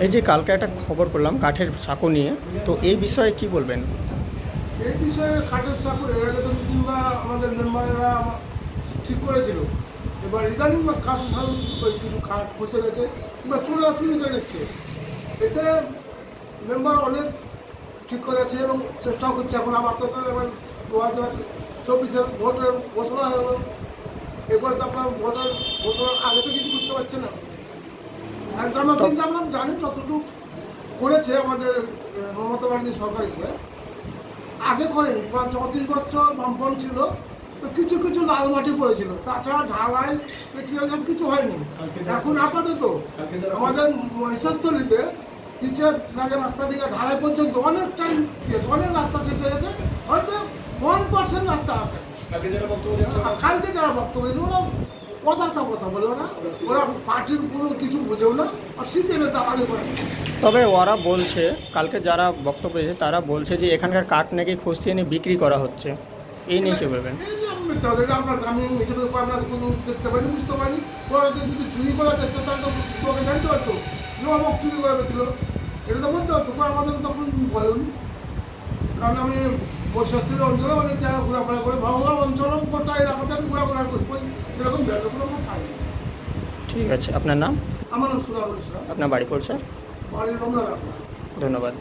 এই যে কালকে একটা খবর করলাম কাঠের সাঁকো নিয়ে, তো এই বিষয়ে কি বলবেন? এই বিষয়ে কাঠের সাঁকো এর আগে তো 2-3বার আমাদের মেম্বাররা ঠিক করেছিল। এবার ইদানিং কাঠের সাঁকো কিছু কাঠ বসে গেছে কিংবা চুরি করে নিচ্ছে। এতে মেম্বার অনেক ঠিক করেছে এবং চেষ্টাও করছে। এখন আমার তো এবার 2024-এর ভোটের ঘোষণা হলো, এরপরে তো আপনার ভোটের ঘোষণার আগে তো কিছু করতে পারছে না। গ্রামের সিং আমরা জানি যতটুকু করেছে আমাদের মমতা ব্যানার্জি সরকার হিসেবে, আগে করেনি। 34 বছর বামপন ছিল, তো কিছু কিছু লাল মাটি পড়েছিল, তাছাড়া ঢালাই সব কিছু হয়নি। এখন আপাতত আমাদের মহিষাস্থলীতে পিচের রাস্তা থেকে ঢালাই পর্যন্ত অনেকটাই অনেক রাস্তা শেষ হয়ে গেছে, হয়তো 1% রাস্তা আছে। কালকে যারা বক্তব্য দিয়েছে ওরা কথা বলে না, ওরা পার্টির কোনো কিছু বুঝেও না, আর সিপিএমের দালালি করে। তবে ওরা বলছে, কালকে যারা বক্তব্য দিয়েছে তারা বলছে যে এখানকার কাঠ নাকি খসিয়ে নিয়ে বিক্রি করা হচ্ছে। এই নিয়ে কি বলবেন? আমরা গ্রামীণ হিসেবে আমরা কোনো দেখতে পাইনি, বুঝতে পারিনি। ওরা যদি চুরি করার চেষ্টা তাহলে তো লোকে জানতে পারতো যে অমুক চুরি করে গেছিল, এটা তো বলতে পারতো। আমাদের তখন বলেনি, কারণ আমি বর্ষাস্ত্রীর অঞ্চলে অনেক জায়গা ঘোরাফেরা করে, ভগবান অঞ্চলও গোটা এলাকাতে আমি ঘোরাফেরা করি, সেরকম ব্যাপারগুলো আমরা পাইনি। ঠিক আছে, আপনার নাম? আমার নাম সুরাবুল ইসলাম। আপনার বাড়ি পড়ছে? বাড়ির রমনা। ধন্যবাদ।